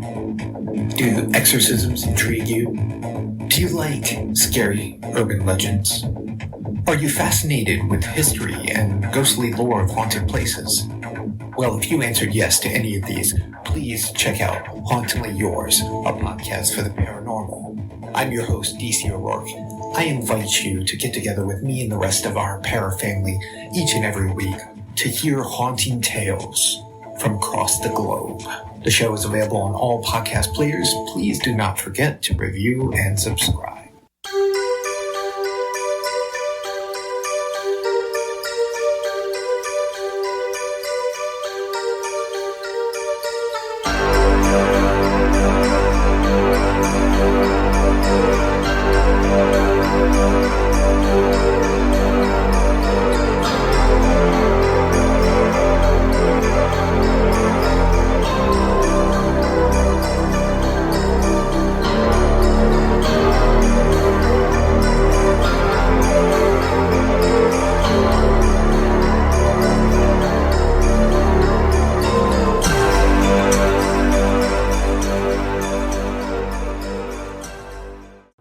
Do exorcisms intrigue you? Do you like scary urban legends? Are you fascinated with history and ghostly lore of haunted places? Well, if you answered yes to any of these, please check out Hauntingly Yours, a podcast for the paranormal. I'm your host, DC O'Rourke. I invite you to get together with me and the rest of our para family each and every week to hear haunting tales from across the globe. The show is available on all podcast players. Please do not forget to review and subscribe.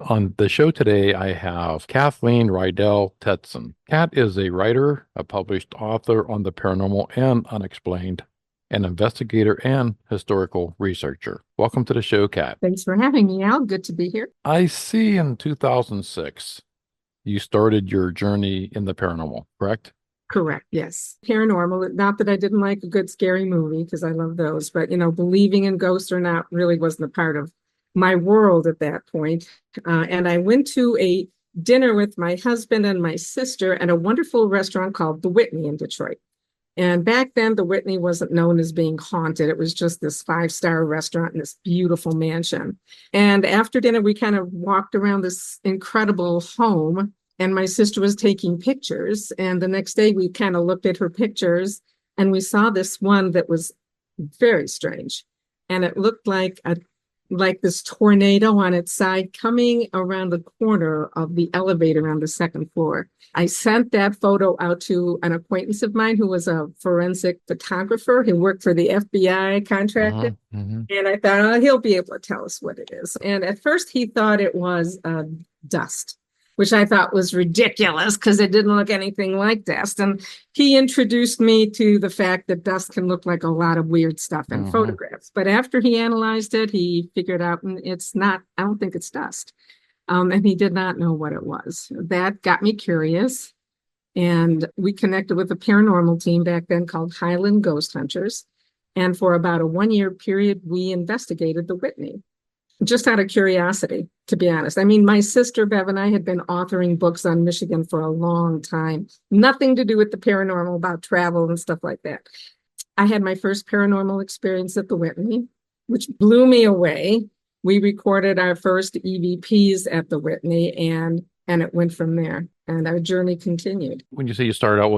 On the show today, I have Kathleen Rydel Tedsen. Kat is a writer, a published author on the paranormal and unexplained, an investigator and historical researcher. Welcome to the show, Kat. Thanks for having me, Al. Good to be here. I see in 2006, you started your journey in the paranormal, correct? Correct, yes. Paranormal, not that I didn't like a good scary movie, because I love those, but, believing in ghosts or not really wasn't a part of my world at that point. And I went to a dinner with my husband and my sister at a wonderful restaurant called The Whitney in Detroit. And back then, The Whitney wasn't known as being haunted. It was just this 5-star restaurant in this beautiful mansion. And after dinner, we kind of walked around this incredible home, and my sister was taking pictures. And the next day, we kind of looked at her pictures, and we saw this one that was very strange. And it looked like this tornado on its side coming around the corner of the elevator on the second floor. I sent that photo out to an acquaintance of mine who was a forensic photographer. He worked for the FBI contractor. And I thought, oh, he'll be able to tell us what it is. And at first he thought it was dust, which I thought was ridiculous because it didn't look anything like dust. And he introduced me to the fact that dust can look like a lot of weird stuff in photographs. But after he analyzed it, he figured out it's not, I don't think it's dust. And he did not know what it was. That got me curious. And we connected with a paranormal team back then called Highland Ghost Hunters. And for about a 1-year period, we investigated the Whitney. Just out of curiosity, to be honest. I mean, my sister Bev and I had been authoring books on Michigan for a long time. Nothing to do with the paranormal, about travel and stuff like that. I had my first paranormal experience at the Whitney, which blew me away. We recorded our first EVPs at the Whitney, and it went from there. And our journey continued. When you say you started out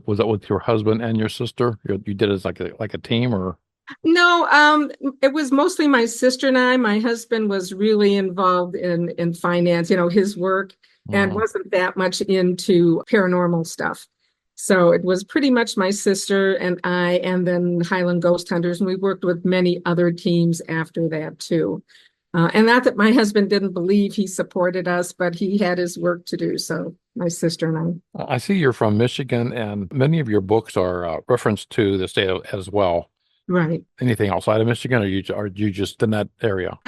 was that with your husband and your sister? You did it as like a team, or? No, it was mostly my sister and I. My husband was really involved in finance, his work, and wasn't that much into paranormal stuff. So it was pretty much my sister and I, and then Highland Ghost Hunters, and we worked with many other teams after that too. And not that my husband didn't believe, he supported us, but he had his work to do. So my sister and I. I see you're from Michigan, and many of your books are reference to the state as well. Right. Anything outside of Michigan, or are you just in that area?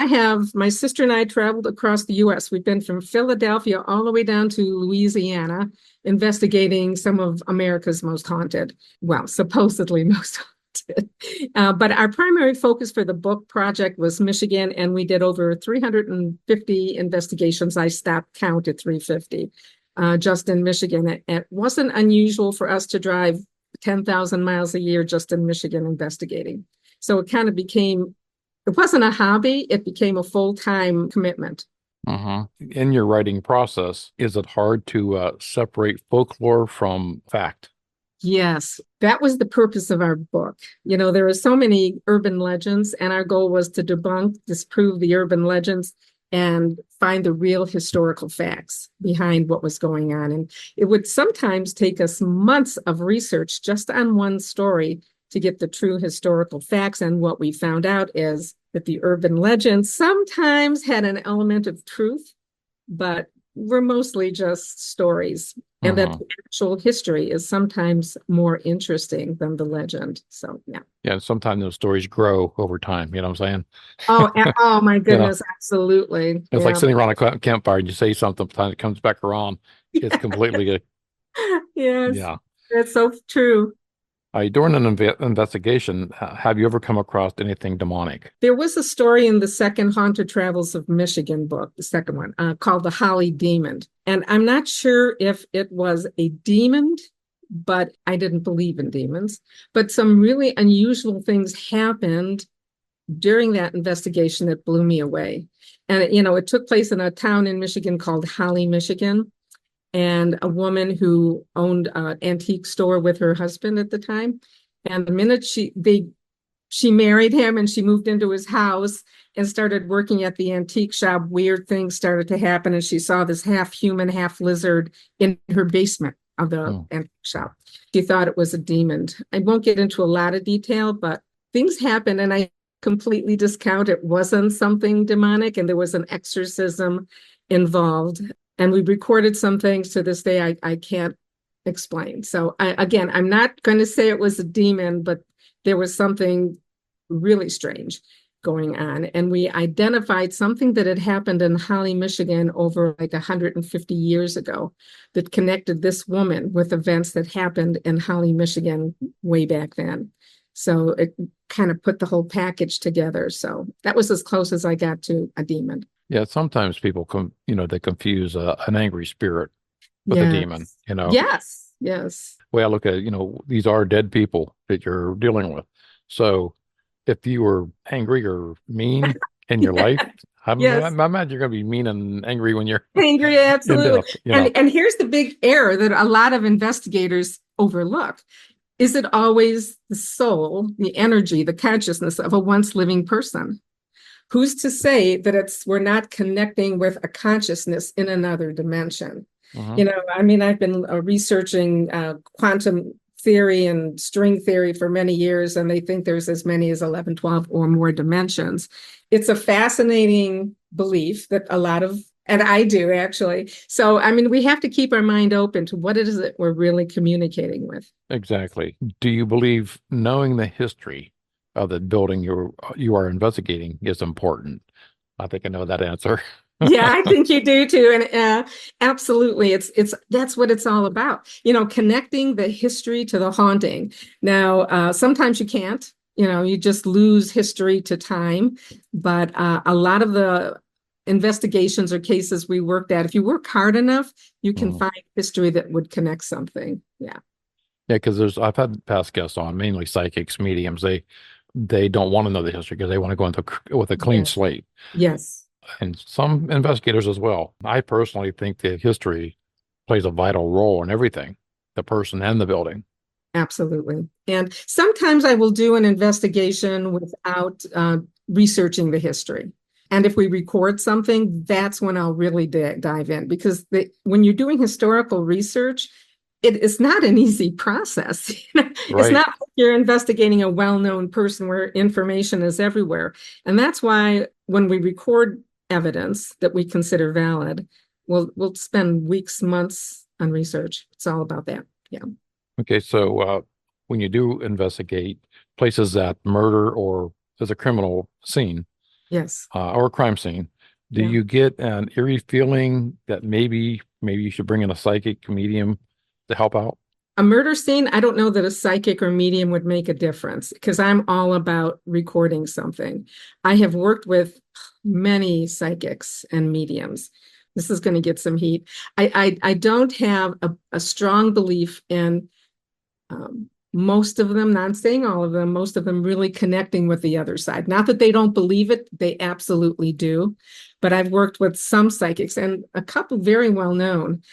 My sister and I traveled across the U.S. We've been from Philadelphia all the way down to Louisiana, investigating some of America's most haunted, supposedly most haunted. But our primary focus for the book project was Michigan, and we did over 350 investigations. I stopped count at 350 just in Michigan. It wasn't unusual for us to drive 10,000 miles a year just in Michigan investigating. So it kind of it wasn't a hobby, it became a full-time commitment. In your writing process, is it hard to separate folklore from fact? Yes, that was the purpose of our book. There are so many urban legends, and our goal was to disprove the urban legends and find the real historical facts behind what was going on. And it would sometimes take us months of research just on one story to get the true historical facts. And what we found out is that the urban legends sometimes had an element of truth, but were mostly just stories. And that the actual history is sometimes more interesting than the legend. So, yeah. Yeah, sometimes those stories grow over time. You know what I'm saying? Oh my You know, goodness, absolutely. it's like Yeah. sitting around a campfire and you say something, sometimes it comes back around. It's completely, Yes, yeah. that's so true. During an investigation, have you ever come across anything demonic? There was a story in the second Haunted Travels of Michigan book, the second one, called The Holly Demon. And I'm not sure if it was a demon, but I didn't believe in demons. But some really unusual things happened during that investigation that blew me away. And, it took place in a town in Michigan called Holly, Michigan. And a woman who owned an antique store with her husband at the time. And the minute she married him and she moved into his house and started working at the antique shop, weird things started to happen. And she saw this half human, half lizard in her basement of the antique shop. She thought it was a demon. I won't get into a lot of detail, but things happened and I completely discount it wasn't something demonic and there was an exorcism involved. And we recorded some things to this day I can't explain. So again, I'm not going to say it was a demon, but there was something really strange going on. And we identified something that had happened in Holly, Michigan over like 150 years ago that connected this woman with events that happened in Holly, Michigan way back then. So it kind of put the whole package together. So that was as close as I got to a demon. Yeah, sometimes people they confuse an angry spirit with a demon, Yes, yes. Way I look at it, these are dead people that you're dealing with. So if you were angry or mean in your life, I imagine you're going to be mean and angry when you're angry. Absolutely. in death, And here's the big error that a lot of investigators overlook. Is it always the soul, the energy, the consciousness of a once living person? Who's to say that we're not connecting with a consciousness in another dimension? I've been researching quantum theory and string theory for many years, and they think there's as many as 11, 12 or more dimensions. It's a fascinating belief that and I do actually. So, we have to keep our mind open to what it is that we're really communicating with. Exactly. Do you believe knowing the history of the building you are investigating is important? I think I know that answer. Yeah, I think you do too. And absolutely, that's what it's all about. Connecting the history to the haunting. Now, sometimes you can't, you just lose history to time. But a lot of the investigations or cases we worked at, if you work hard enough, you can find history that would connect something. Yeah. Yeah, because I've had past guests on, mainly psychics, mediums. They don't want to know the history because they want to go into with a clean slate. Yes. And some investigators as well. I personally think that history plays a vital role in everything, the person and the building. Absolutely. And sometimes I will do an investigation without researching the history. And if we record something, that's when I'll really dive in, because when you're doing historical research, it is not an easy process. It's not like you're investigating a well-known person where information is everywhere. And that's why when we record evidence that we consider valid, we'll spend weeks, months on research. It's all about that. Yeah. Okay. So when you do investigate places that murder or there's a criminal scene, yes, or a crime scene, do you get an eerie feeling that maybe you should bring in a psychic medium to help out? A murder scene, I don't know that a psychic or medium would make a difference, because I'm all about recording something. I have worked with many psychics and mediums. This is going to get some heat. I don't have a strong belief in most of them, not saying all of them, most of them really connecting with the other side. Not that they don't believe it, they absolutely do. But I've worked with some psychics and a couple very well known.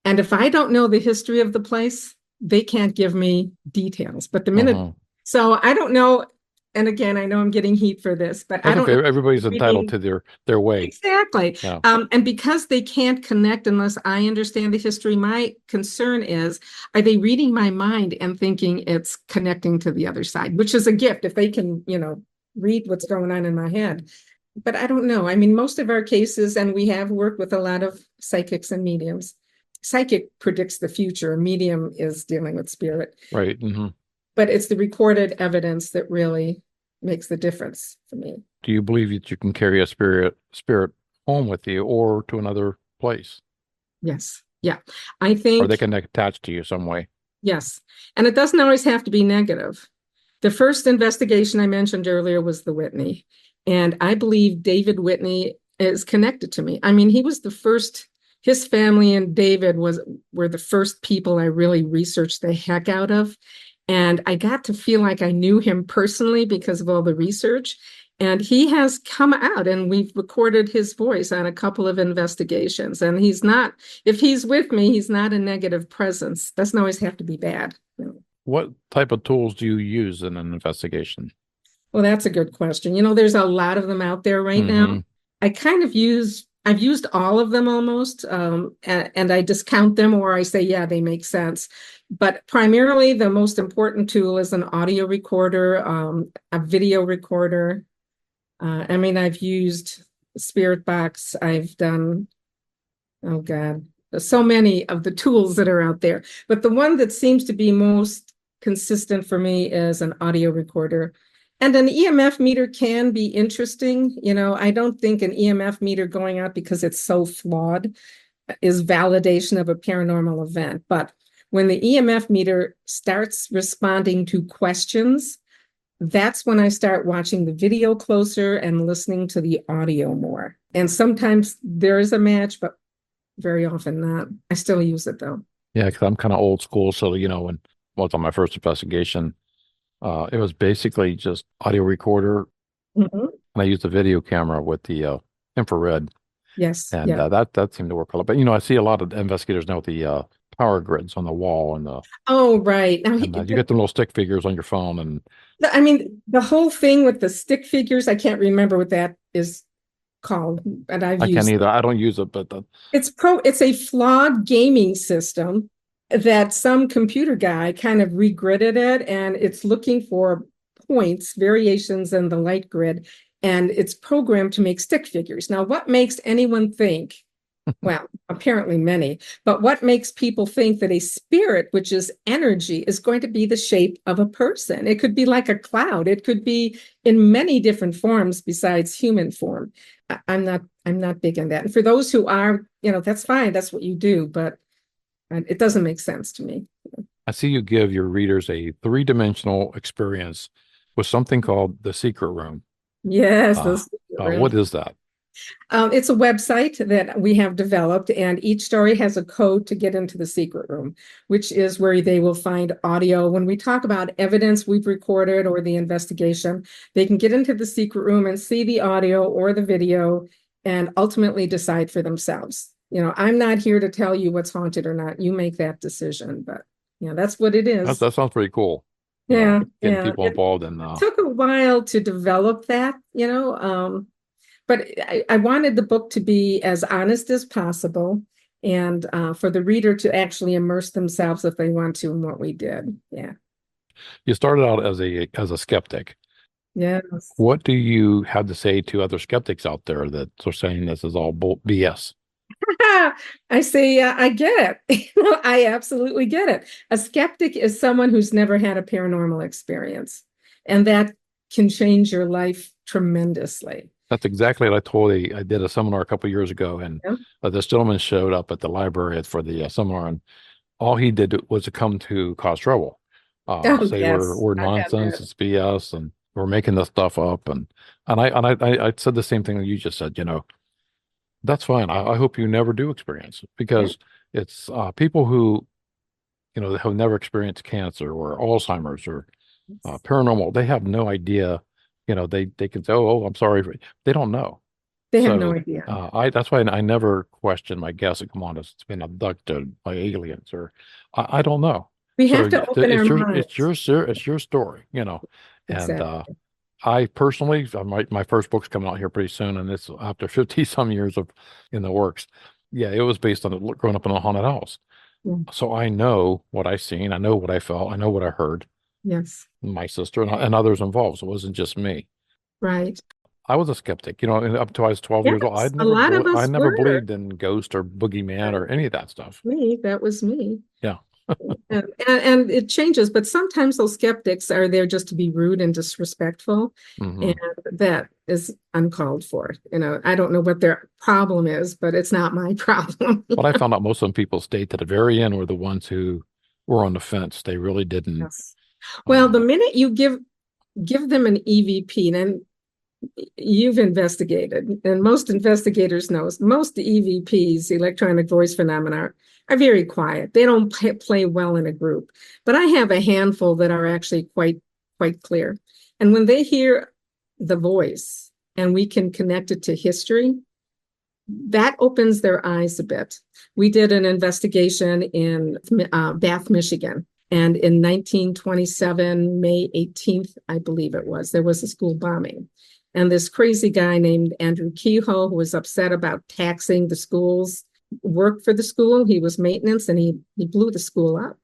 And if I don't know the history of the place, they can't give me details. But the minute, so I don't know and again, I know I'm getting heat for this, but I That's don't okay. know. Everybody's entitled Reading to their way. exactly. Yeah. And because they can't connect unless I understand the history, my concern is, are they reading my mind and thinking it's connecting to the other side, which is a gift if they can, read what's going on in my head. But I don't know. I mean, most of our cases, and we have worked with a lot of psychics and mediums. Psychic predicts the future. A medium is dealing with spirit. Right. Mm-hmm. But it's the recorded evidence that really makes the difference for me. Do you believe that you can carry a spirit home with you or to another place? Yes. Yeah. I Or think, they can attach to you some way? yes. And it doesn't always have to be negative. The first investigation I mentioned earlier was the Whitney. And I believe David Whitney is connected to me. I mean, he was the first, his family and David were the first people I really researched the heck out of. And I got to feel like I knew him personally because of all the research. And he has come out and we've recorded his voice on a couple of investigations. And he's not, if he's with me, he's not a negative presence. Doesn't always have to be bad. What type of tools do you use in an investigation? Well, that's a good question. There's a lot of them out there right now. I've used all of them almost, and I discount them or I say, yeah, they make sense. But primarily the most important tool is an audio recorder, a video recorder. I've used Spirit Box. I've done, oh God, so many of the tools that are out there. But the one that seems to be most consistent for me is an audio recorder. And an EMF meter can be interesting. I don't think an EMF meter going out because it's so flawed is validation of a paranormal event. But when the EMF meter starts responding to questions, that's when I start watching the video closer and listening to the audio more. And sometimes there is a match, but very often not. I still use it though. Yeah, because I'm kind of old school. So, when I was on my first investigation, it was basically just audio recorder. Mm-hmm. And I used a video camera with the infrared. Yes. And yeah. that seemed to work a lot. But, I see a lot of investigators now with the power grids on the wall and oh, right. Now, you get the little stick figures on your phone. And the whole thing with the stick figures, I can't remember what that is called, but I can't either. I don't use it, but it's a flawed gaming system that some computer guy kind of regridded it, and it's looking for points, variations in the light grid, and it's programmed to make stick figures. Now, what makes anyone think, well, apparently many, but what makes people think that a spirit, which is energy, is going to be the shape of a person? It could be like a cloud. It could be in many different forms besides human form. I'm not big on that. And for those who are, that's fine. That's what you do, but it doesn't make sense to me. I see you give your readers a 3-dimensional experience with something called the secret room. Yes. What is that? It's a website that we have developed, and each story has a code to get into the secret room, which is where they will find audio. When we talk about evidence we've recorded or the investigation, they can get into the secret room and see the audio or the video and ultimately decide for themselves. I'm not here to tell you what's haunted or not. You make that decision, but that's what it is. That sounds pretty cool. Getting people involved in it took a while to develop that, but I wanted the book to be as honest as possible and for the reader to actually immerse themselves if they want to in what we did. Yeah. You started out as a skeptic. Yes. What do you have to say to other skeptics out there that are saying this is all BS? I say, I get it. I absolutely get it. A skeptic is someone who's never had a paranormal experience, and that can change your life tremendously. That's exactly what I did a seminar a couple of years ago, and this gentleman showed up at the library for the seminar, and all he did was to come to cause trouble. Say yes. we're nonsense, it's BS, and we're making this stuff up, and I said the same thing that you just said. That's fine. I hope you never do experience it, because it's people who, have never experienced cancer or Alzheimer's or paranormal. They have no idea. They can say, "Oh, I'm sorry." They don't know. They have no idea. That's why I never question my guests that come on. It's been abducted by aliens, or I don't know. We have to open our minds. It's your story, Exactly. I personally, my first book's coming out here pretty soon, and it's after 50 some years of in the works. Yeah, it was based on growing up in a haunted house. Yeah. So I know what I seen, I know what I felt, I know what I heard. Yes. My sister and others involved. So it wasn't just me. Right. I was a skeptic, and up until I was 12 years old. Yes. A lot of I us never were. believed in ghost or boogeyman or any of that stuff. Me, that was me. Yeah. And it changes, but sometimes those skeptics are there just to be rude and disrespectful, Hmm. and that is uncalled for. I don't know what their problem is, but it's not my problem. But I found out most of them people stayed to the very end were the ones who were on the fence. They really didn't. Yes. Well, the Uh, minute you give them an EVP, and you've investigated, and most investigators know most EVPs, electronic voice phenomena, are very quiet. They don't play well in a group, but I have a handful that are actually quite clear. And when they hear the voice and we can connect it to history, that opens their eyes a bit. We did an investigation in Bath, Michigan. And in 1927, May 18th, I believe it was, there was a school bombing. And this crazy guy named Andrew Kehoe, who was upset about taxing the schools, worked for the school. He was maintenance, and he blew the school up.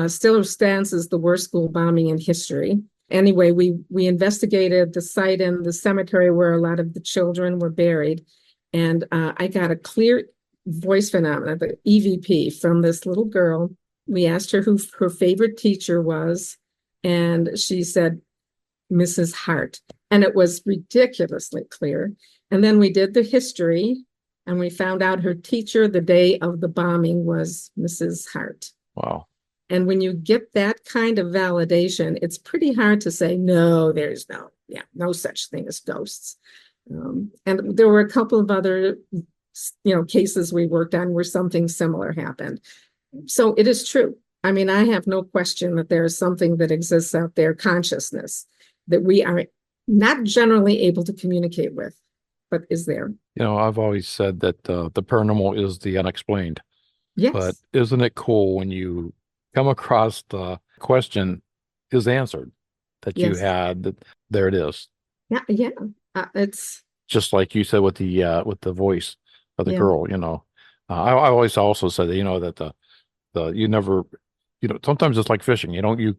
Still stands as the worst school bombing in history. Anyway, we investigated the site and the cemetery where a lot of the children were buried. And I got a clear voice phenomena, the EVP, from this little girl. We asked her who her favorite teacher was, and she said, Mrs. Hart. And it was ridiculously clear. And then we did the history, and we found out her teacher the day of the bombing was Mrs. Hart. wow. And when you get that kind of validation, it's pretty hard to say, no, there's no such thing as ghosts. And there were a couple of other, cases we worked on where something similar happened. So it is true. I mean, I have no question that there is something that exists out there, consciousness, that we are not generally able to communicate with, but is there. I've always said that the paranormal is the unexplained. Yes. But isn't it cool when you come across the question is answered that you Yes. had, that there it is. Yeah. Yeah. It's Just like you said with the voice of the Yeah. girl, I always also said that, that the you never, sometimes it's like fishing. You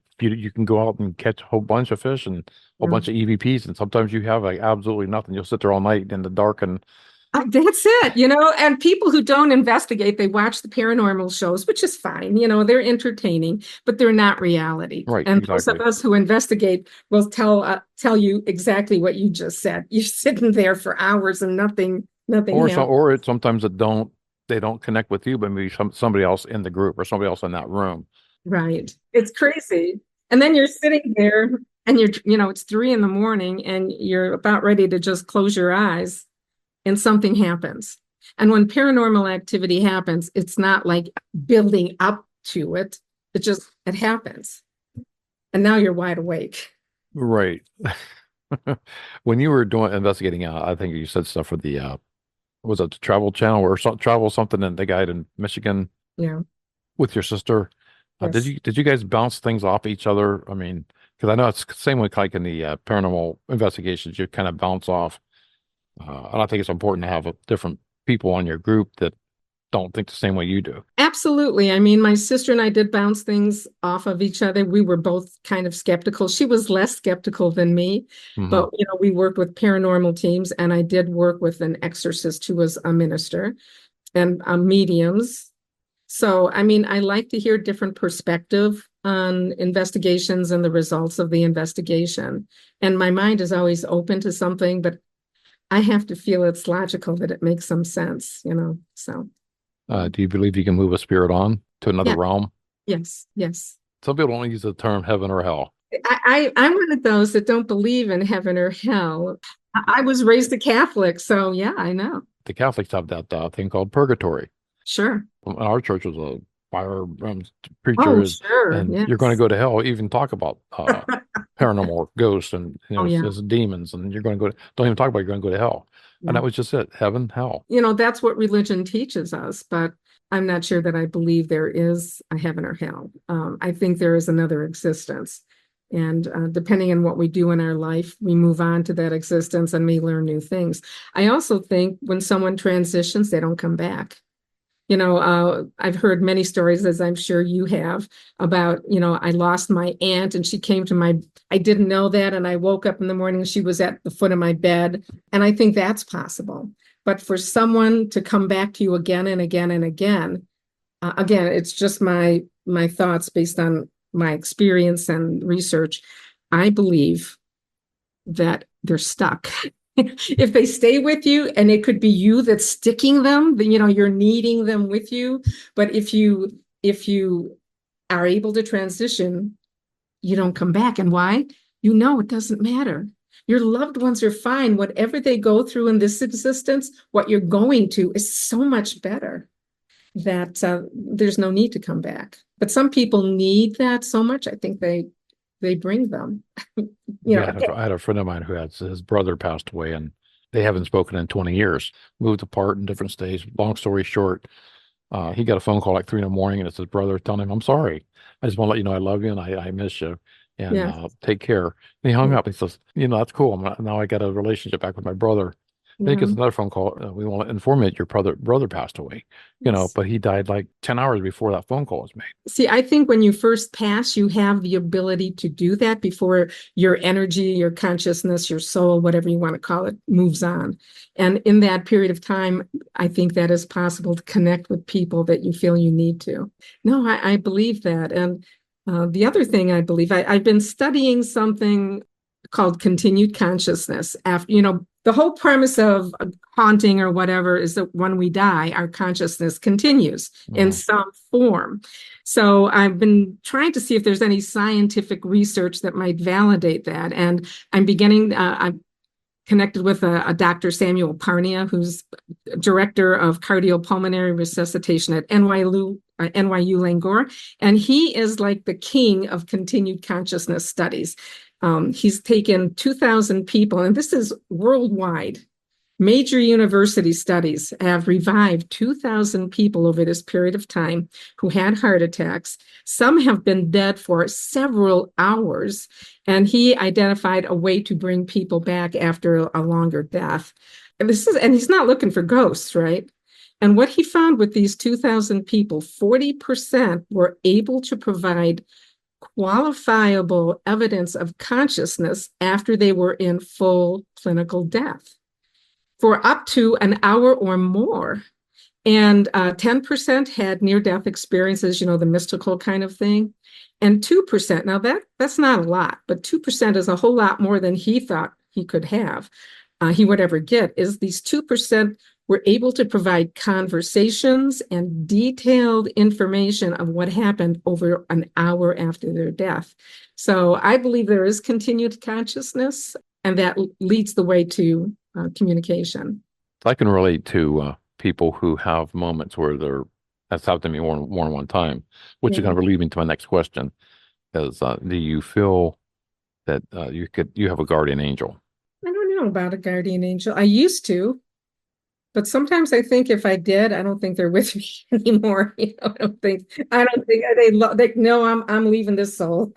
can go out and catch a whole bunch of fish and a whole Yeah. bunch of EVPs, and sometimes you have like absolutely nothing. You'll sit there all night in the dark and That's it, and people who don't investigate, they watch the paranormal shows, which is fine, they're entertaining, but they're not reality. right, And those of exactly. us who investigate will tell you exactly what you just said. You're sitting there for hours and nothing happens. Sometimes they don't connect with you, but maybe somebody else in the group or somebody else in that room. Right. It's crazy. And then you're sitting there and it's 3 a.m. and you're about ready to just close your eyes and something happens. And when paranormal activity happens, it's not like building up to it. It happens. And now you're wide awake. Right. When you were investigating, I think you said stuff for the was it the Travel Channel or Travel something, and the guy in Michigan Yeah. with your sister. Yes. Did you guys bounce things off each other? I mean, because I know it's the same way like in the paranormal investigations, you kind of bounce off. And I think it's important to have different people on your group that don't think the same way you do. Absolutely. I mean, my sister and I did bounce things off of each other. We were both kind of skeptical. She was less skeptical than me, but we worked with paranormal teams, and I did work with an exorcist who was a minister, and mediums. So, I mean, I like to hear different perspective on investigations and the results of the investigation. And my mind is always open to something, but I have to feel it's logical, that it makes some sense, so. Do you believe you can move a spirit on to another realm? Yes. Some people don't use the term heaven or hell. I'm one of those that don't believe in heaven or hell. I was raised a Catholic, so yeah, I know. The Catholics have that thing called purgatory. Sure. Our church was a fire preacher, Oh, sure. and Yes. you're going to go to hell. Even talk about paranormal ghosts and yeah. as demons, and you're going to don't even talk about you're going to go to hell. And that was just it, heaven, hell. That's what religion teaches us, but I'm not sure that I believe there is a heaven or hell. I think there is another existence. And depending on what we do in our life, we move on to that existence and we learn new things. I also think when someone transitions, they don't come back. I've heard many stories, as I'm sure you have, about, I lost my aunt and she came to I didn't know that. And I woke up in the morning and she was at the foot of my bed. And I think that's possible. But for someone to come back to you again and again and again, again, it's just my thoughts based on my experience and research. I believe that they're stuck. If they stay with you, and it could be you that's sticking them, then you're needing them with you. But if you are able to transition, you don't come back. And why? It doesn't matter. Your loved ones are fine. Whatever they go through in this existence, what you're going to is so much better that there's no need to come back. But some people need that so much. I think they bring them. Yeah, I had a friend of mine who had his brother passed away, and they haven't spoken in 20 years, moved apart in different states. Long story short, he got a phone call like 3 a.m, and it's his brother telling him, "I'm sorry. I just want to let you know I love you and I miss you, and Yeah. take care." And he hung up. He says, "That's cool. Now I got a relationship back with my brother." Then he gets another phone call. "We want to inform you that your brother passed away, but he died like 10 hours before that phone call was made." See, I think when you first pass, you have the ability to do that before your energy, your consciousness, your soul, whatever you want to call it, moves on. And in that period of time, I think that is possible to connect with people that you feel you need to. No, I believe that. And the other thing I believe, I've been studying something called continued consciousness. After, the whole premise of haunting or whatever is that when we die, our consciousness continues in some form. So I've been trying to see if there's any scientific research that might validate that. And I'm connected with a Dr. Samuel Parnia, who's director of cardiopulmonary resuscitation at NYU Langor. And he is like the king of continued consciousness studies. He's taken 2,000 people, and this is worldwide. Major university studies have revived 2,000 people over this period of time who had heart attacks. Some have been dead for several hours, and he identified a way to bring people back after a longer death. And he's not looking for ghosts, right? And what he found with these 2,000 people, 40% were able to provide qualifiable evidence of consciousness after they were in full clinical death for up to an hour or more. And 10% had near-death experiences, the mystical kind of thing. And 2%, now that's not a lot, but 2% is a whole lot more than he thought he could have, he would ever get, is these 2% were able to provide conversations and detailed information of what happened over an hour after their death. So I believe there is continued consciousness, and that leads the way to communication. I can relate to people who have moments where that's happened to me more than one time, which is going to lead me to my next question, is do you feel that you have a guardian angel? I don't know about a guardian angel. I used to, but sometimes I think if I did, I don't think they're with me anymore. I don't think they no, I'm leaving this soul.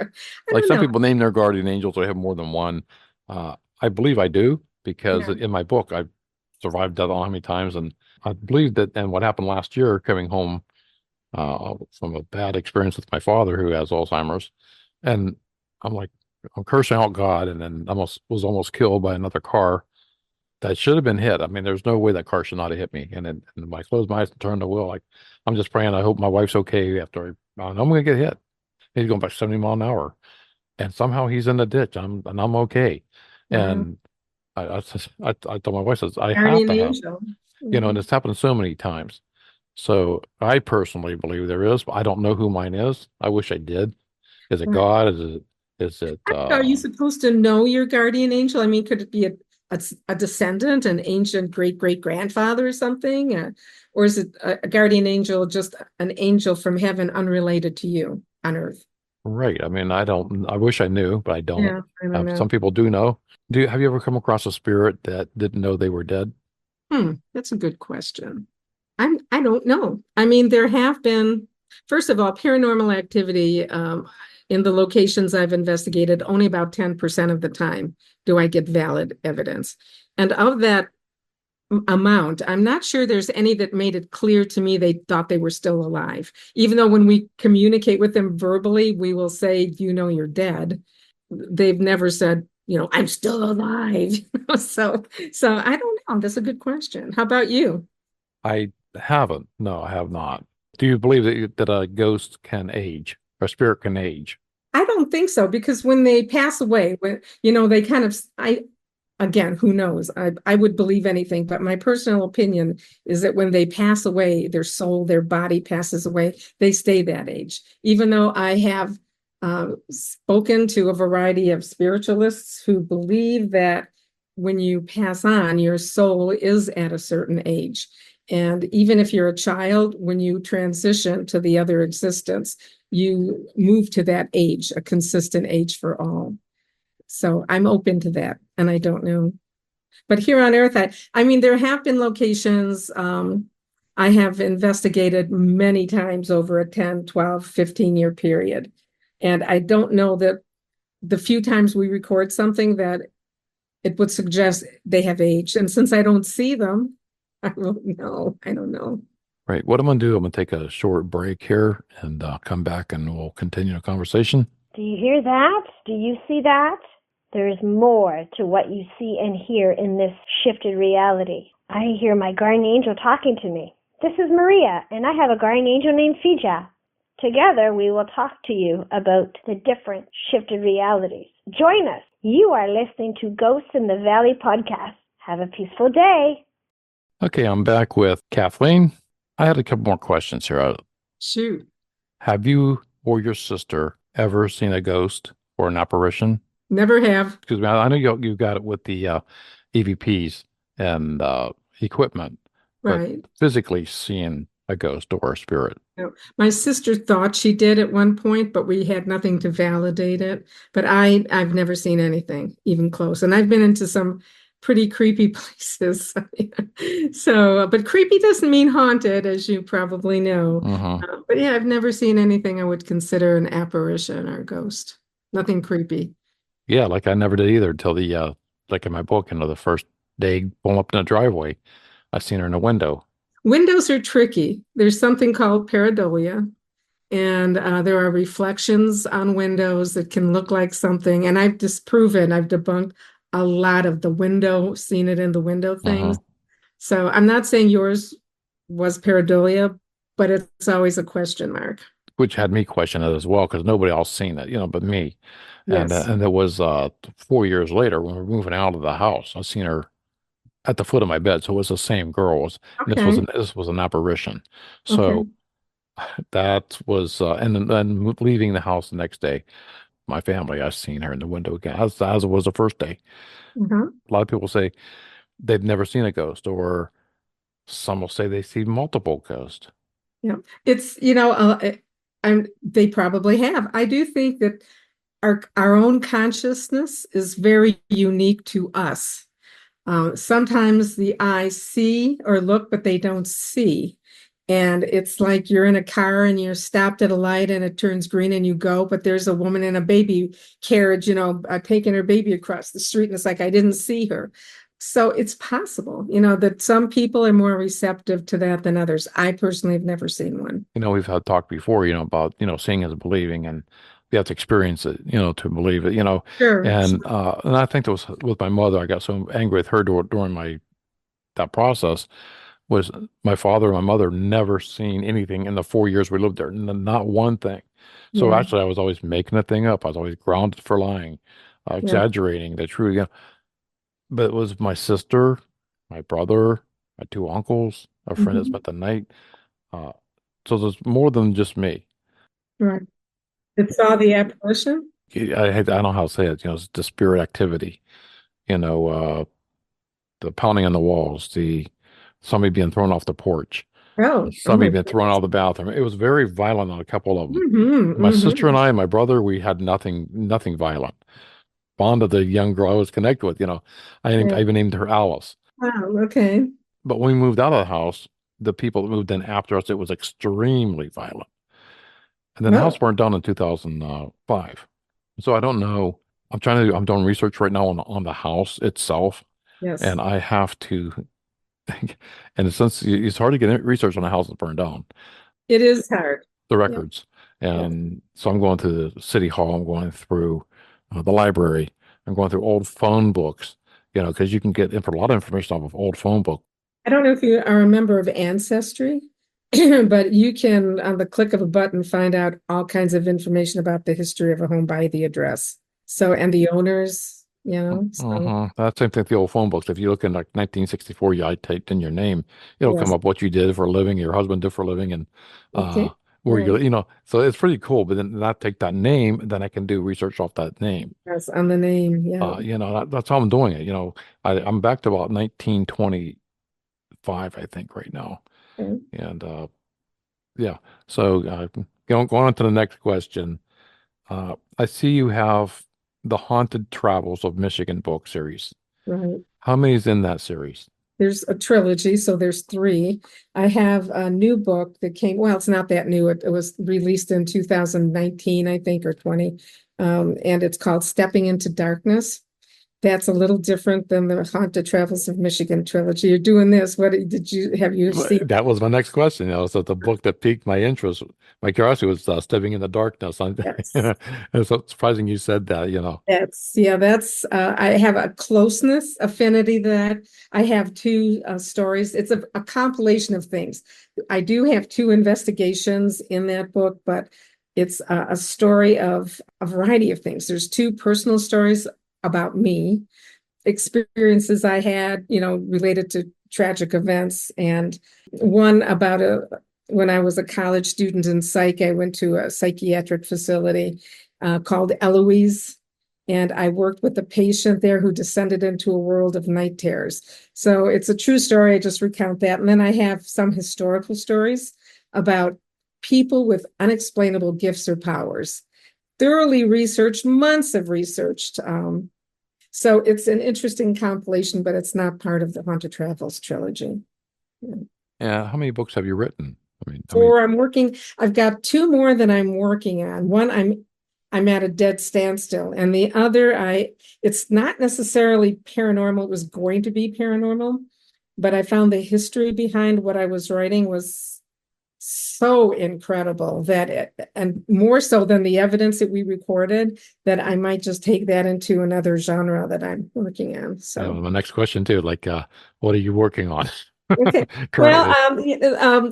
Like some people name their guardian angels or have more than one. I believe I do, because in my book, I've survived death how many times. And I believe that, and what happened last year, coming home from a bad experience with my father who has Alzheimer's. And I'm cursing out God, and then was almost killed by another car that should have been hit. I mean, there's no way that car should not have hit me. And then when I closed my eyes and turned the wheel, I'm just praying, I hope my wife's okay after I'm going to get hit. He's going back 70 miles an hour. And somehow he's in the ditch. I'm okay. And I told my wife, says, I have to have, and it's happened so many times. So I personally believe there is, but I don't know who mine is. I wish I did. Is it God? Is it are you supposed to know your guardian angel? I mean, could it be a descendant, an ancient great-great-grandfather or something? Or is it a guardian angel, just an angel from heaven unrelated to you on earth? Right. I mean, I wish I knew, but I don't. Yeah, I don't know. Some people do know. Have you ever come across a spirit that didn't know they were dead? That's a good question. I don't know. I mean, there have been, first of all, paranormal activity in the locations I've investigated, only about 10% of the time do I get valid evidence. And of that amount, I'm not sure there's any that made it clear to me they thought they were still alive. Even though when we communicate with them verbally, we will say, you know, you're dead. They've never said, you know, I'm still alive. So I don't know. That's a good question. How about you? I haven't. No, I have not. Do you believe that a ghost can age, or spirit can age? I don't think so, because when they pass away, when, you know, they kind of, again, who knows? I would believe anything, but my personal opinion is that when they pass away, their soul, their body passes away, they stay that age. Even though I have spoken to a variety of spiritualists who believe that when you pass on, your soul is at a certain age. And even if you're a child, when you transition to the other existence, you move to that age, a consistent age for all. So I'm open to that, and I don't know. But here on Earth, I mean, there have been locations I have investigated many times over a 10, 12, 15-year period. And I don't know that the few times we record something that it would suggest they have aged. And since I don't see them, I don't know. I don't know. Right. What I'm going to do, I'm going to take a short break here and come back and we'll continue the conversation. Do you hear that? Do you see that? There is more to what you see and hear in this shifted reality. I hear my guardian angel talking to me. This is Maria, and I have a guardian angel named Fija. Together, we will talk to you about the different shifted realities. Join us. You are listening to Ghosts in the Valley podcast. Have a peaceful day. Okay, I'm back with Kathleen. I had a couple more questions here. Shoot. Have you or your sister ever seen a ghost or an apparition? Never have. Because I know you got it with the EVPs and equipment, Right. but physically seeing a ghost or a spirit. No. My sister thought she did at one point, but we had nothing to validate it. But I've never seen anything even close. And I've been into some pretty creepy places. So, but creepy doesn't mean haunted, as you probably know. But yeah, I've never seen anything I would consider an apparition or a ghost. Nothing creepy. Yeah, like I never did either until the like in my book, the first day pulling up in the driveway, I seen her in a window. Windows are tricky. There's something called pareidolia, and there are reflections on windows that can look like something. And I've debunked a lot of the window, seen it in the window things. So I'm not saying yours was pareidolia, but it's always a question mark. Which had me question it as well, because nobody else seen it, but me. Yes. And it was 4 years later when we were moving out of the house. I seen her at the foot of my bed, so it was the same girl. This was an apparition. So that was and then leaving the house the next day, my family, I seen her in the window again, as it was the first day. A lot of people say they've never seen a ghost, or some will say they see multiple ghosts. Yeah, it's they probably have. I do think that our own consciousness is very unique to us. Sometimes the eyes see or look, but they don't see. And it's like you're in a car and you're stopped at a light and it turns green and you go, but there's a woman in a baby carriage, taking her baby across the street, and it's like, I didn't see her. So it's possible, that some people are more receptive to that than others. I personally have never seen one. We've had talk before, about, seeing is believing, and you have to experience it, to believe it, Sure. And I think that was with my mother. I got so angry with her during that process. Was my father and my mother never seen anything in the 4 years we lived there, not one thing. So actually, I was always making a thing up. I was always grounded for lying, exaggerating the truth. But it was my sister, my brother, my two uncles, a friend that spent the night. So there's more than just me. Right. It saw the apparition? I don't know how to say it. It's the spirit activity. The pounding on the walls, somebody being thrown off the porch. Somebody being thrown out of the bathroom. It was very violent on a couple of them. My sister and I and my brother, we had nothing violent. Bond of the young girl I was connected with, I even named her Alice. Wow, okay. But when we moved out of the house, the people that moved in after us, it was extremely violent. And then the No. house burned down in 2005. So I don't know. I'm doing research right now on the house itself, Yes, and I have to, and since it's hard to get research on a house that's burned down, it is hard. the Yeah. records. Yeah. And so I'm going to the city hall, I'm going through the library, I'm going through old phone books, because you can get a lot of information off of old phone book. I don't know if you are a member of Ancestry, but you can, on the click of a button, find out all kinds of information about the history of a home by the address. So, and the owners, so That's same thing with the old phone books. If you look in like 1964, I typed in your name, it'll come yes. up what you did for a living, your husband did for a living, and Okay. where Right. so it's pretty cool. But then I take that name, then I can do research off that name. Yes, on the name. Yeah. That's how I'm doing it. I'm back to about 1925, I think, right now. Okay. And yeah, so going on to the next question. I see you have the Haunted Travels of Michigan book series. Right. How many is in that series? There's a trilogy, so there's 3. I have a new book that came, well, it's not that new. It was released in 2019, I think, or 20. And it's called Stepping into Darkness. That's a little different than the Haunted Travels of Michigan trilogy. You're doing this. Have you seen? That was my next question. So the book that piqued my interest, my curiosity was Stepping into Darkness. Yes. It's so surprising you said that, That's I have a closeness affinity that I have 2 stories. It's a compilation of things. I do have 2 investigations in that book, but it's a story of a variety of things. There's 2 personal stories about me, experiences I had, related to tragic events, and one about when I was a college student in psych. I went to a psychiatric facility called Eloise, and I worked with a patient there who descended into a world of night terrors. So it's a true story. I just recount that. And then I have some historical stories about people with unexplainable gifts or powers. Thoroughly researched, months of researched. So it's an interesting compilation, but it's not part of the Haunted Travels trilogy. Yeah. How many books have you written? I mean, 4. I've got 2 more that I'm working on. One, I'm at a dead standstill, and the other, it's not necessarily paranormal. It was going to be paranormal, but I found the history behind what I was writing was so incredible and more so than the evidence that we recorded, that I might just take that into another genre that I'm working on. So my next question too, like, what are you working on? okay. Currently? Well,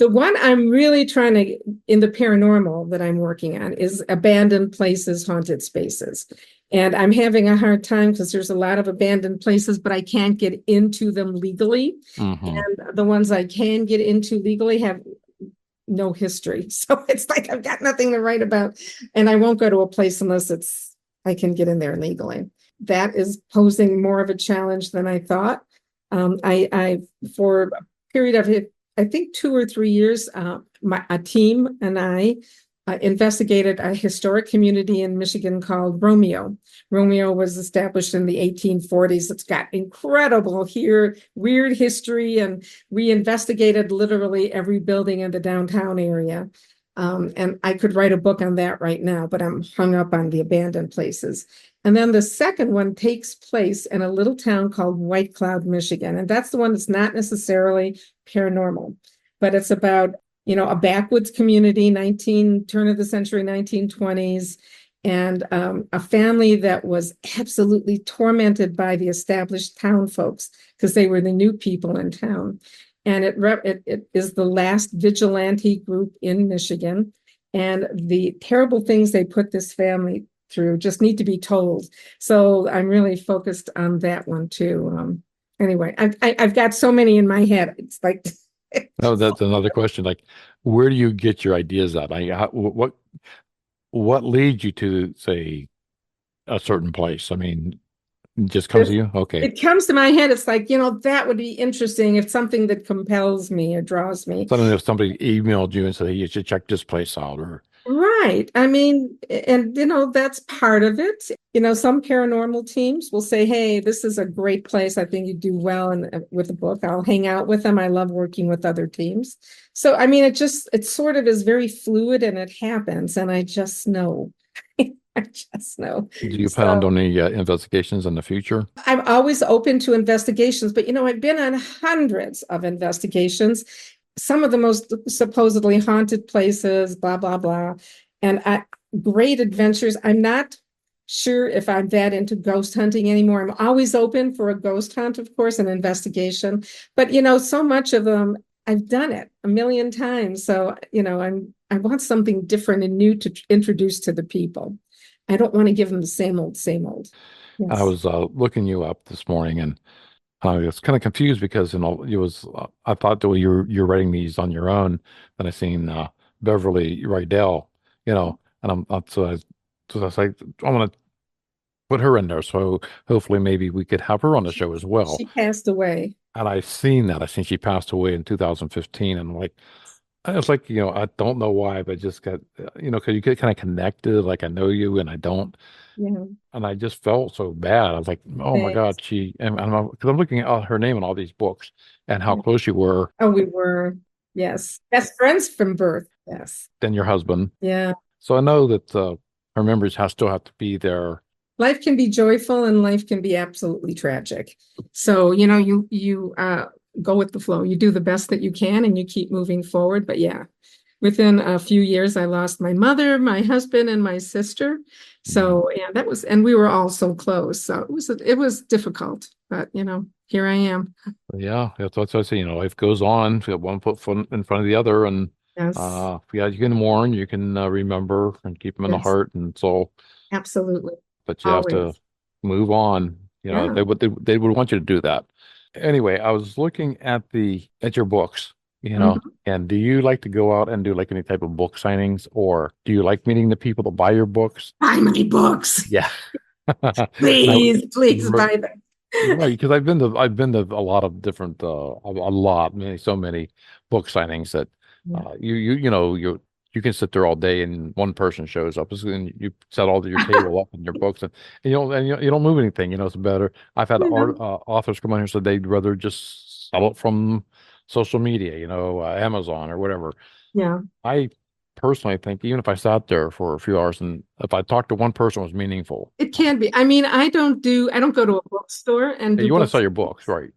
the one I'm really trying to, in the paranormal that I'm working on, is abandoned places, haunted spaces. And I'm having a hard time because there's a lot of abandoned places, but I can't get into them legally. Mhm. And the ones I can get into legally have no history. So it's like I've got nothing to write about. And I won't go to a place unless I can get in there legally. That is posing more of a challenge than I thought. I for a period of, I think, 2 or 3 years, a team and I investigated a historic community in Michigan called Romeo. Romeo was established in the 1840s. It's got incredible weird history, and we investigated literally every building in the downtown area. And I could write a book on that right now, but I'm hung up on the abandoned places. And then the second one takes place in a little town called White Cloud, Michigan. And that's the one that's not necessarily paranormal, but it's about, a backwoods community, turn of the century, 1920s, and a family that was absolutely tormented by the established town folks because they were the new people in town. And it is the last vigilante group in Michigan. And the terrible things they put this family through just need to be told. So I'm really focused on that one too. Anyway, I've got so many in my head. It's like Oh, that's another question. Like, where do you get your ideas at? What leads you to, say, a certain place? I mean, it just comes to you? Okay. it comes to my head. It's like, that would be interesting if something that compels me or draws me. So I don't know if somebody emailed you and said, hey, you should check this place out, or Right. I mean, and that's part of it. Some paranormal teams will say, "Hey, this is a great place. I think you do well with the book. I'll hang out with them. I love working with other teams." So, I mean, it sort of is very fluid and it happens, and I just know. I just know. Do you plan on So doing any investigations in the future? I'm always open to investigations, but I've been on hundreds of investigations, some of the most supposedly haunted places, blah, blah, blah. And great adventures. I'm not sure if I'm that into ghost hunting anymore. I'm always open for a ghost hunt, of course, an investigation. But so much of them, I've done it a million times. So, I want something different and new to introduce to the people. I don't want to give them the same old, same old. I Yes. was looking you up this morning, and I was kind of confused because I thought that you're writing these on your own. Then I seen Beverly Rydel, and so I was like, I want to put her in there. So hopefully maybe we could have her on the show as well. She passed away. And I seen that. I seen she passed away in 2015, and I was like, I don't know why, but just got, because you get kind of connected. Like I know you and I don't. Yeah. And I just felt so bad. I was like, oh my God, Thanks. because I'm looking at her name in all these books and how Yeah. close you were Oh, we were. Yes. Best friends from birth. Yes. than your husband. Yeah. So I know that her memories still have to be there. Life can be joyful and life can be absolutely tragic. So, you go with the flow. You do the best that you can and you keep moving forward. But yeah, within a few years, I lost my mother, my husband, and my sister. So yeah, and we were all so close. So it was difficult, but here I am. Yeah, that's what I say. Life goes on. You got one foot in front of the other, and Yes. yeah, you can mourn, you can remember, and keep them in the Yes. heart and soul. Absolutely. But you have to Always. move on. Yeah. They would want you to do that. Anyway, I was looking at your books, Mhm. and do you like to go out and do like any type of book signings, or do you like meeting the people that buy your books? Buy my books. Yeah. And Please, please buy them. right, because I've been to a lot of different so many book signings that Yeah. you can sit there all day and one person shows up and you set all your table up and your books and you don't move anything. It's better. I've had Yeah. authors come on here said they'd rather just sell it from social media, Amazon or whatever. Yeah. I personally think even if I sat there for a few hours and if I talked to one person it was meaningful. It can be. I mean, I don't go to a bookstore and And do you want to books. sell your books, right?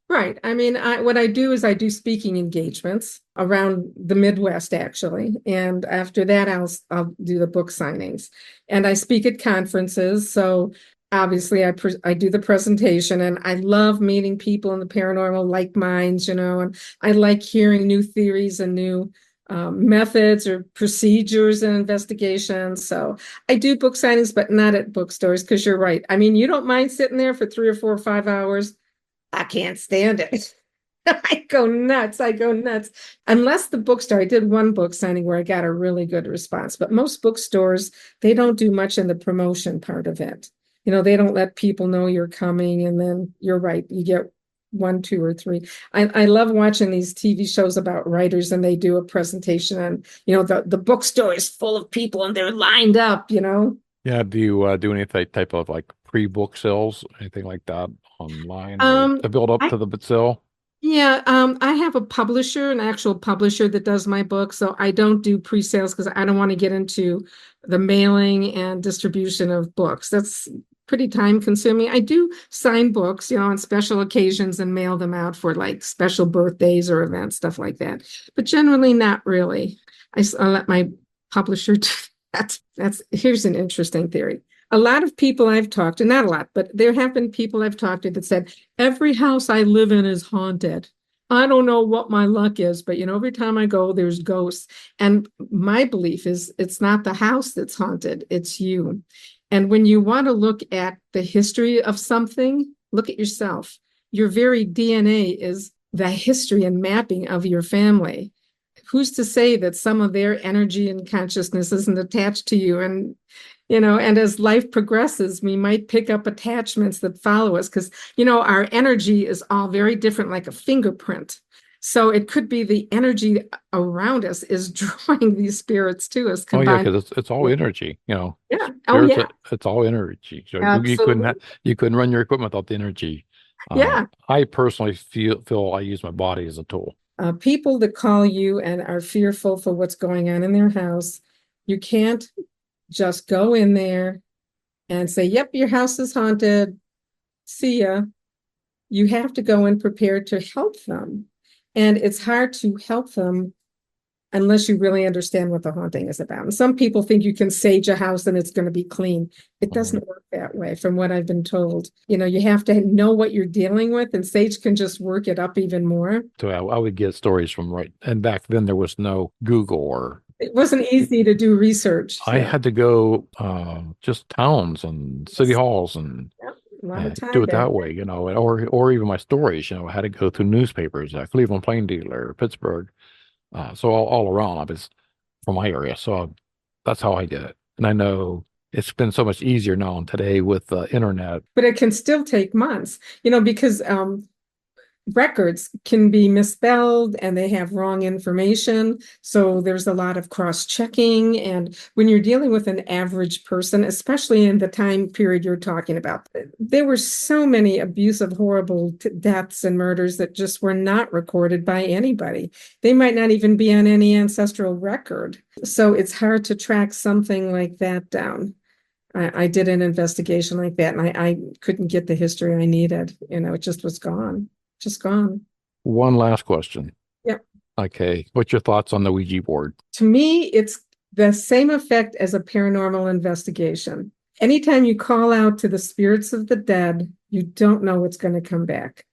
Right. I mean, what I do is I do speaking engagements around the Midwest, actually. And after that, I'll do the book signings. And I speak at conferences. So obviously I do the presentation and I love meeting people in the paranormal like minds, and I like hearing new theories and new methods or procedures and investigations. So I do book signings, but not at bookstores because you're right. I mean, you don't mind sitting there for 3 or 4 or 5 hours. I can't stand it. I go nuts. I go nuts. Unless the bookstore, I did one book signing where I got a really good response, but most bookstores, they don't do much in the promotion part of it. They don't let people know you're coming, and then you're right, you get one, two, or three. I love watching these TV shows about writers and they do a presentation and the bookstore is full of people and they're lined up. Yeah, do you do any type of like pre-book sales, anything like that online or Um, to build up I to the book sale? Yeah, I have a publisher, an actual publisher that does my book. So I don't do pre-sales because I don't want to get into the mailing and distribution of books. That's pretty time consuming. I do sign books, on special occasions and mail them out for like special birthdays or events, stuff like that. But generally not really. I let my publisher do that. Here's an interesting theory. A lot of people I've talked to, not a lot, but there have been people I've talked to that said, every house I live in is haunted. I don't know what my luck is, but every time I go, there's ghosts. And my belief is it's not the house that's haunted, it's you. And when you want to look at the history of something, look at yourself. Your very DNA is the history and mapping of your family. Who's to say that some of their energy and consciousness isn't attached to you? And as life progresses, we might pick up attachments that follow us because our energy is all very different, like a fingerprint. So it could be the energy around us is drawing these spirits to us Oh yeah, combined. because it's all energy, you know. Yeah. Oh Spirits, yeah. it's all energy. So Absolutely. you couldn't run your equipment without the energy. Yeah. I personally feel I use my body as a tool. People that call you and are fearful for what's going on in their house, you can't just go in there and say, yep, your house is haunted. See ya. You have to go in prepared to help them. And it's hard to help them unless you really understand what the haunting is about. And some people think you can sage a house and it's going to be clean. It doesn't work that way, from what I've been told. You know, you have to know what you're dealing with, and sage can just work it up even more. So I would get stories from and back then there was no Google or. It wasn't easy to do research. I had to go just towns and city halls and a lot of time do it back that way, you know, or even my stories, you know, I had to go through newspapers, Cleveland Plain Dealer, Pittsburgh, so all around. I was from my area, so that's how I did it. And I know it's been so much easier now today with the internet. But it can still take months, you know, because records can be misspelled and they have wrong information. So there's a lot of cross-checking. And when you're dealing with an average person, especially in the time period you're talking about, there were so many abusive, horrible deaths and murders that just were not recorded by anybody. They might not even be on any ancestral record. So it's hard to track something like that down. I did an investigation like that, and I couldn't get the history I needed. You know, it just was gone. Just gone. One last question. Yep. Okay. What's your thoughts on the Ouija board? To me, it's the same effect as a paranormal investigation. Anytime you call out to the spirits of the dead, you don't know what's going to come back.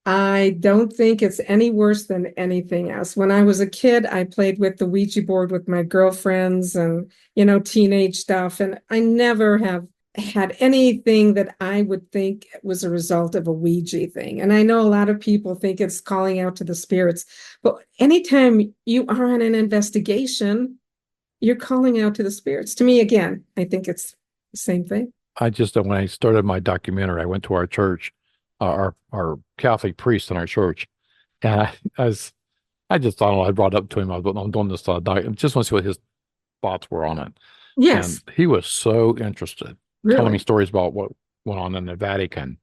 I don't think it's any worse than anything else. When I was a kid, I played with the Ouija board with my girlfriends and, you know, teenage stuff. And I never have had anything that I would think was a result of a Ouija thing. And I know a lot of people think it's calling out to the spirits, but anytime you are on an investigation, you're calling out to the spirits. To me, again, I think it's the same thing. When I started my documentary, I went to our church, our Catholic priest in our church, and I just thought, I brought up to him, I'm doing this just want to see what his thoughts were on it. Yes. And he was so interested. Really? Telling me stories about what went on in the Vatican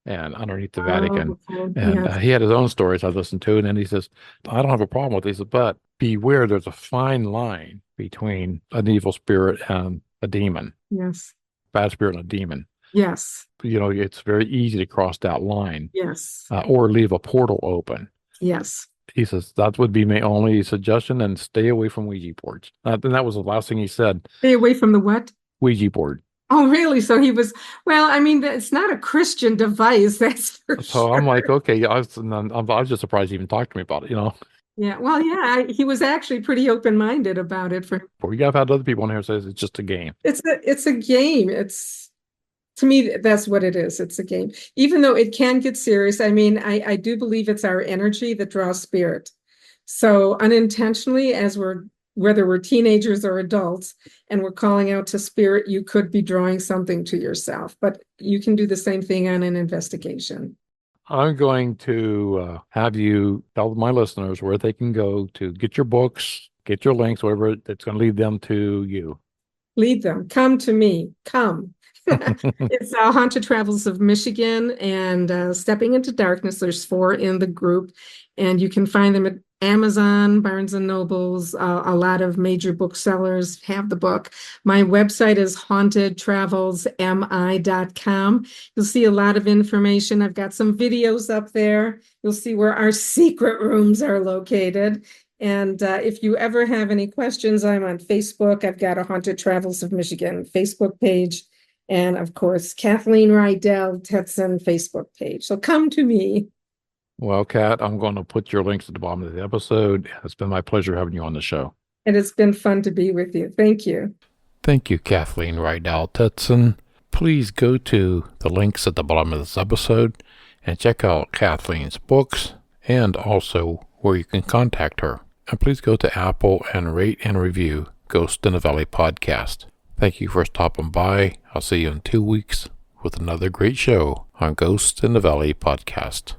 and underneath the Vatican. Okay. And Yes. he had his own stories I listened to. And then he says, I don't have a problem with these, but beware, there's a fine line between an evil spirit and a demon. Yes. Bad spirit and a demon. Yes. You know, it's very easy to cross that line. Yes. Or leave a portal open. Yes. He says, that would be my only suggestion, and stay away from Ouija boards. And that was the last thing he said. Stay away from the what? Ouija board. Oh, really? So he was, well, I mean, it's not a Christian device, that's for So sure. I'm like, okay, I was just surprised he even talked to me about it, you know? Yeah, well, yeah, he was actually pretty open-minded about it. We have had other people on here say it's just a game. It's a game. To me, that's what it is. It's a game. Even though it can get serious, I mean, I do believe it's our energy that draws spirit. So unintentionally, whether we're teenagers or adults, and we're calling out to spirit, you could be drawing something to yourself, but you can do the same thing on an investigation. I'm going to have you tell my listeners where they can go to get your books, get your links, whatever that's going to lead them to you. Lead them. Come to me. Come. It's Haunted Travels of Michigan and Stepping into Darkness. There's 4 in the group, and you can find them at Amazon, Barnes and Nobles. A lot of major booksellers have the book. My website is hauntedtravelsmi.com. You'll see a lot of information. I've got some videos up there. You'll see where our secret rooms are located. And if you ever have any questions, I'm on Facebook. I've got a Haunted Travels of Michigan Facebook page. And of course, Kathleen Rydel Tedsen Facebook page. So come to me. Well, Kat, I'm going to put your links at the bottom of the episode. It's been my pleasure having you on the show. And it's been fun to be with you. Thank you. Thank you, Kathleen Rydel Tedsen. Please go to the links at the bottom of this episode and check out Kathleen's books and also where you can contact her. And please go to Apple and rate and review Ghost in the Valley podcast. Thank you for stopping by. I'll see you in 2 weeks with another great show on Ghost in the Valley podcast.